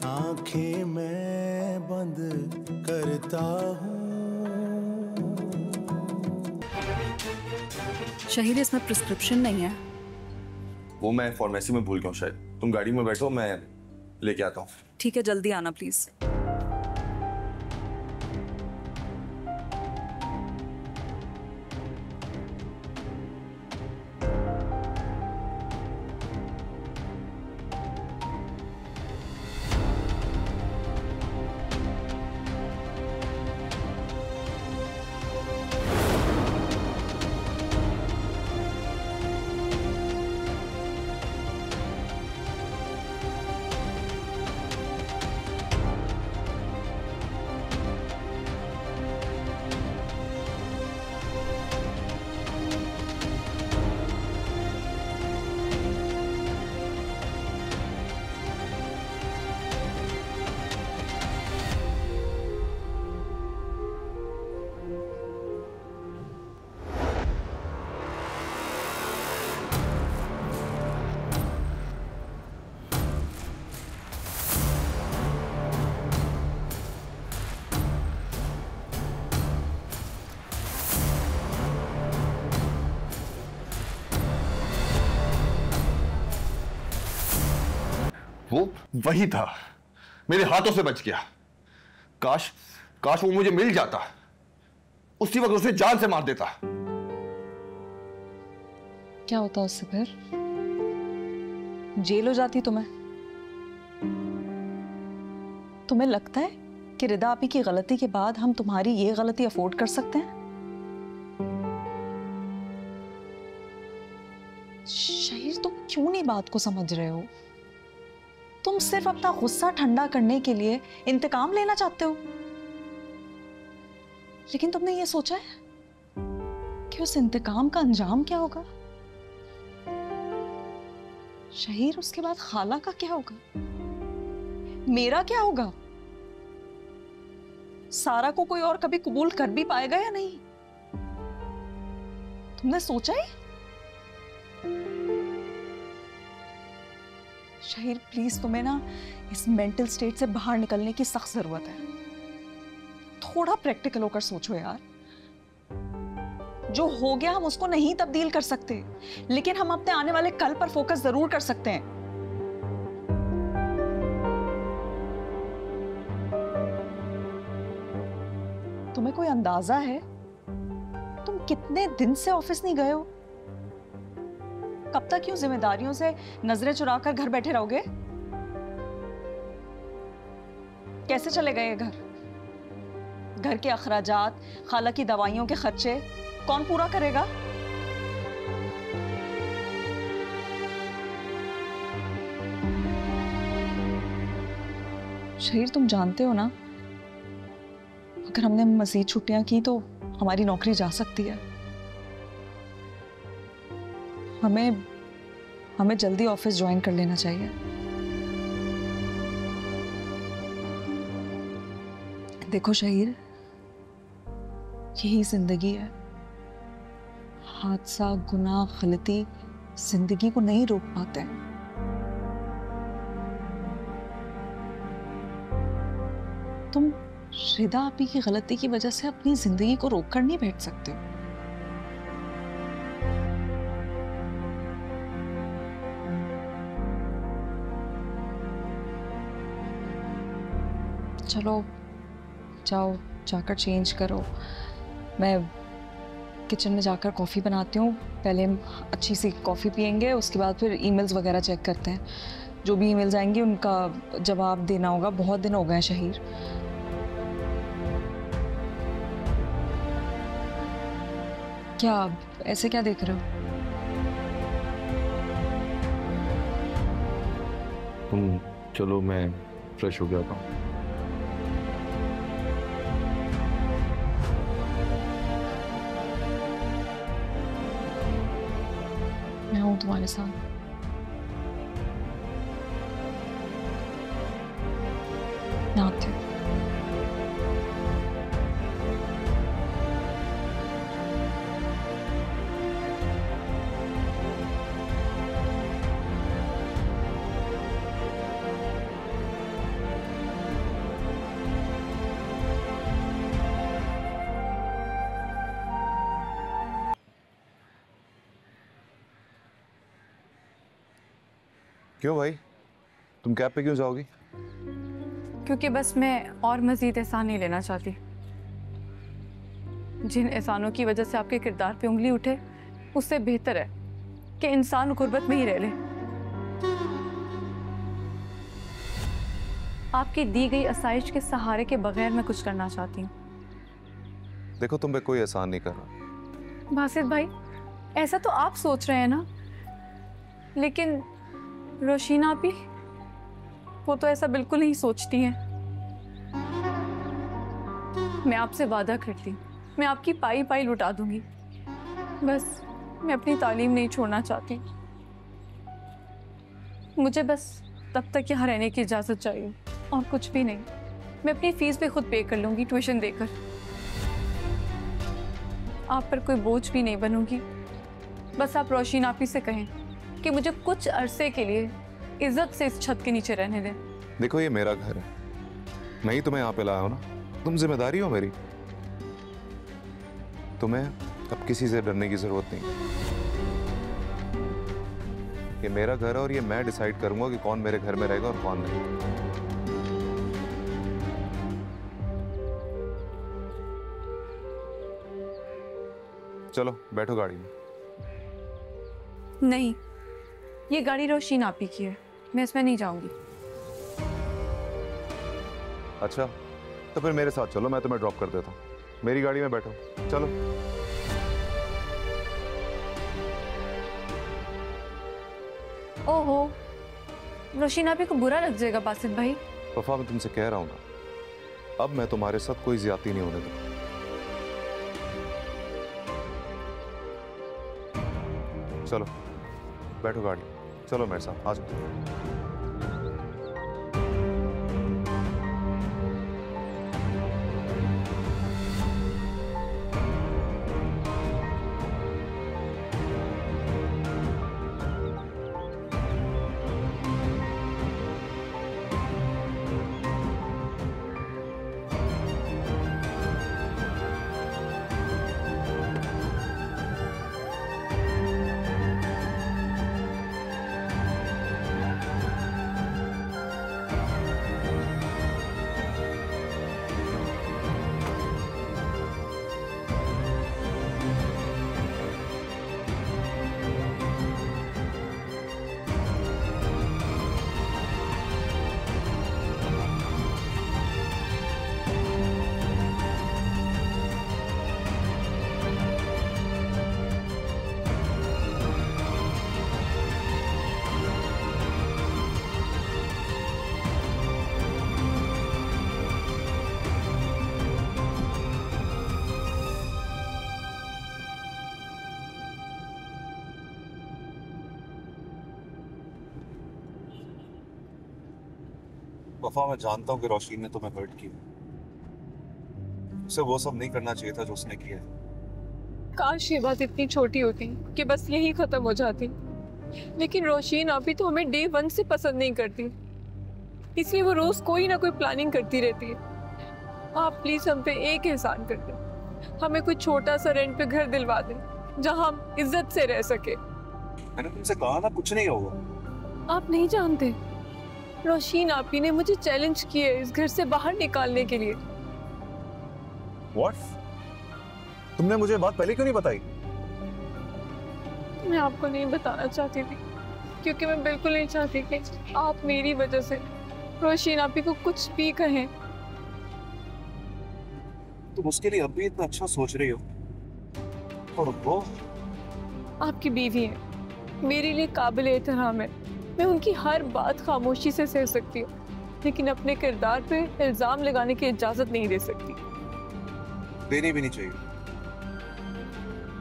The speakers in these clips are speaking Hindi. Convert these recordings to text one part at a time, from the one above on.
आंखें मैं बंद करता हूँ। शहीर, इसमें प्रिस्क्रिप्शन नहीं है। वो मैं फार्मेसी में भूल गया हूँ शायद। तुम गाड़ी में बैठो, मैं लेके आता हूँ। ठीक है, जल्दी आना प्लीज। वो वही था, मेरे हाथों से बच गया। काश काश वो मुझे मिल जाता, उसी वक्त उसे जान से मार देता। क्या होता उससे फिर? जेल हो जाती तुम्हें? तुम्हें लगता है कि रिदा आपी की गलती के बाद हम तुम्हारी ये गलती अफोर्ड कर सकते हैं? शहीर, तुम क्यों नहीं बात को समझ रहे हो? तुम सिर्फ अपना गुस्सा ठंडा करने के लिए इंतकाम लेना चाहते हो, लेकिन तुमने ये सोचा है कि उस इंतकाम का अंजाम क्या होगा? शहीर, उसके बाद खाला का क्या होगा? मेरा क्या होगा? सारा को कोई और कभी कबूल कर भी पाएगा या नहीं? तुमने सोचा है? शहीर प्लीज, तुम्हें ना इस मेंटल स्टेट से बाहर निकलने की सख्त जरूरत है। थोड़ा प्रैक्टिकल होकर सोचो यार। जो हो गया हम उसको नहीं तब्दील कर सकते, लेकिन हम अपने आने वाले कल पर फोकस जरूर कर सकते हैं। तुम्हें कोई अंदाजा है तुम कितने दिन से ऑफिस नहीं गए हो? कब तक यूं जिम्मेदारियों से नजरें चुराकर घर बैठे रहोगे? कैसे चलेगा ये घर? घर के अखराजात, खाला की दवाइयों के खर्चे कौन पूरा करेगा? शहीर, तुम जानते हो ना, अगर हमने मजीद छुट्टियां की तो हमारी नौकरी जा सकती है। हमें जल्दी ऑफिस ज्वाइन कर लेना चाहिए। देखो शहीर, यही जिंदगी है। हादसा, गुनाह, गलती जिंदगी को नहीं रोक पाते हैं। तुम रिदा आपी की गलती की वजह से अपनी जिंदगी को रोक कर नहीं बैठ सकते हो। चलो जाओ, जाकर चेंज करो। मैं किचन में जाकर कॉफ़ी बनाती हूँ। पहले हम अच्छी सी कॉफ़ी पियेंगे, उसके बाद फिर ईमेल्स वगैरह चेक करते हैं। जो भी ईमेल्स आएंगी उनका जवाब देना होगा। बहुत दिन हो गए हैं शहीर। क्या ऐसे क्या देख रहे हो? तुम चलो, मैं फ्रेश हो गया था। मैं हूँ तुम्हारे साथ। मैं आती हूँ। क्यों भाई, तुम कैब पे क्यों जाओगी? क्योंकि बस मैं और मज़ीद एहसान नहीं लेना चाहती। जिन एहसानों की वजह से आपके किरदार पे उंगली उठे, उससे बेहतर है कि इंसान गुर्बत में ही रह ले। आपकी दी गई आसाइश के सहारे के बगैर मैं कुछ करना चाहती हूँ। देखो, तुम पे कोई एहसान नहीं कर रहा। बासित भाई, ऐसा तो आप सोच रहे हैं ना, लेकिन रोशीना भी, वो तो ऐसा बिल्कुल नहीं सोचती हैं। मैं आपसे वादा करती हूँ, मैं आपकी पाई पाई लुटा दूंगी। बस मैं अपनी तालीम नहीं छोड़ना चाहती। मुझे बस तब तक यहाँ रहने की इजाज़त चाहिए और कुछ भी नहीं। मैं अपनी फीस भी खुद पे कर लूँगी ट्यूशन देकर। आप पर कोई बोझ भी नहीं बनूंगी। बस आप रोशीन आपी से कहें कि मुझे कुछ अरसे के लिए इज्जत से इस छत के नीचे रहने दें। देखो, ये मेरा घर है, मैं ही तुम्हें यहाँ पे लाया हूँ ना, तुम जिम्मेदारी हो मेरी। तुम्हें अब किसी से डरने की जरूरत नहीं। ये मेरा घर है और ये मैं डिसाइड करूंगा कि कौन मेरे घर में रहेगा और कौन नहीं। चलो बैठो गाड़ी में। नहीं, ये गाड़ी रोशीन आपी की है, मैं इसमें नहीं जाऊंगी। अच्छा, तो फिर मेरे साथ चलो, मैं तुम्हें ड्रॉप कर देता हूँ। मेरी गाड़ी में बैठो, चलो। ओहो, रोशीन आपी को बुरा लग जाएगा बासित भाई। वफा, मैं तुमसे कह रहा हूँ ना, अब मैं तुम्हारे साथ कोई ज्यादती नहीं होने दूंगा। चलो बैठो गाड़ी, चलो मेरे साथ आ जाओ। वफा, मैं जानता हूँ कि रोशीन ने तुम्हें हर्ट किया। उसे वो सब नहीं करना चाहिए था जो उसने किया। काश ये बात इतनी छोटी होती कि बस यही खत्म हो जाती, लेकिन रोशीन अभी तो हमें डे 1 से पसंद नहीं करती, इसलिए वो रोज कोई ना कोई प्लानिंग करती रहती है। आप प्लीज हम पे एक एहसान कर दें, हमें कोई छोटा सा रेंट पे घर दिलवा दें जहां हम इज्जत से रह सके। मैंने तुमसे कहा ना, कुछ नहीं होगा। आप नहीं जानते, रोशीन आपी ने मुझे चैलेंज किया इस घर से बाहर निकालने के लिए। What? तुमने मुझे बात पहले क्यों नहीं बताई? मैं आपको नहीं बताना चाहती थी, क्योंकि मैं बिल्कुल नहीं चाहती कि आप मेरी वजह से रोशीन आपी को कुछ भी कहें। तुम उसके लिए अब भी इतना अच्छा सोच रही हो, और वो आपकी बीवी है, मेरे लिए काबिल एहतराम है। मैं उनकी हर बात खामोशी से सह सकती हूँ, लेकिन अपने किरदार पे इल्जाम लगाने की इजाजत नहीं दे सकती। देनी भी नहीं चाहिए,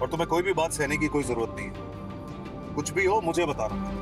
और तुम्हें कोई भी बात सहने की कोई जरूरत नहीं है। कुछ भी हो मुझे बताना।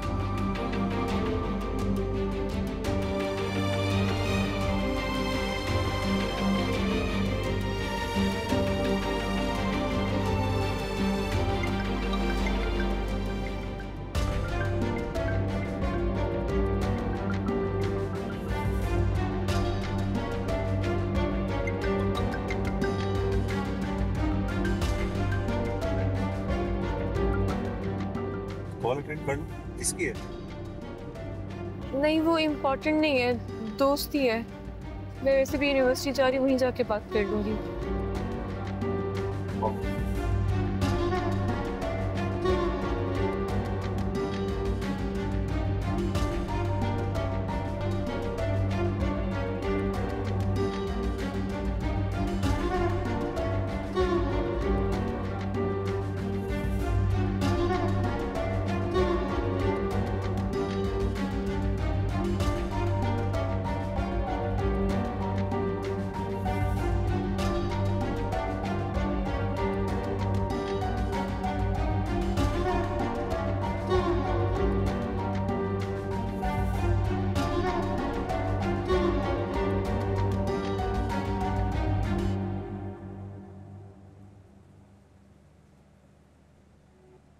कॉल अटेंड कर लो। किसकी है? नहीं, वो इम्पोर्टेंट नहीं है, दोस्त ही है। मैं वैसे भी यूनिवर्सिटी जा रही हूँ, वहीं जाके बात कर लूँगी।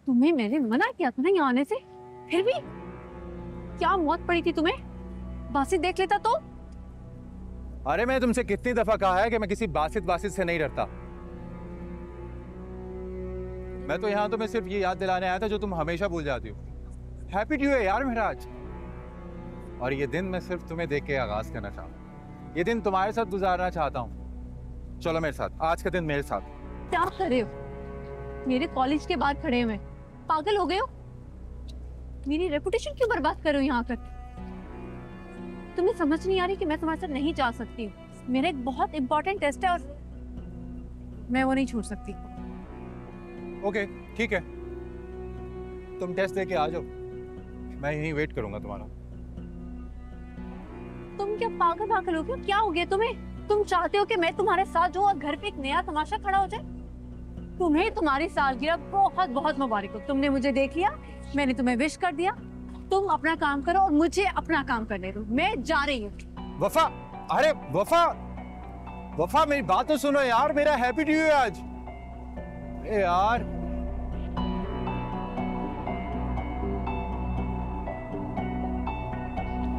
तुम्हें मैंने मना किया था ना यहाँ आने से, फिर भी क्या मौत पड़ी थी तुम्हें? बासित देख लेता तो। अरे मैं तुमसे कितनी दफा कहा है कि मैं किसी बासित से नहीं डरता। मैं तो यहाँ तुम्हें सिर्फ ये याद दिलाने आया था जो तुम हमेशा भूल जाती हो। हैप्पी न्यू ईयर यार महराज। और ये दिन मैं सिर्फ तुम्हें देख के आगाज करना चाहता हूँ। ये दिन तुम्हारे साथ गुजारना चाहता हूँ। चलो मेरे साथ, आज का दिन मेरे साथ। क्या कर रहे हो? मेरे कॉलेज के बाहर खड़े हुए, पागल हो गए हो? मेरी रेपुटेशन क्यों बर्बाद कर रहे हो यहाँ आकर? तुम्हें समझ नहीं आ रही कि मैं तुम्हारे साथ नहीं जा सकती हूँ। मेरा एक बहुत इंपॉर्टेंट टेस्ट है और मैं वो नहीं छोड़ सकती। ओके ठीक है, तुम टेस्ट दे के आ जाओ, मैं यहीं वेट करूंगा तुम्हारा। तुम क्या पागल हो गए? क्या हो गया तुम्हें? तुम चाहते हो कि मैं तुम्हारे साथ जाऊं और घर पे एक नया तमाशा खड़ा हो जाए? तुम्हें तुम्हारी सालगिरह बहुत बहुत मुबारक हो। तुमने मुझे देख लिया, मैंने तुम्हें विश कर दिया। तुम अपना काम करो और मुझे अपना काम करने दो। मैं जा रही हूँ। वफा, अरे वफा मेरी बात तो सुनो यार, मेरा हैप्पी न्यू ईयर आज। अरे यार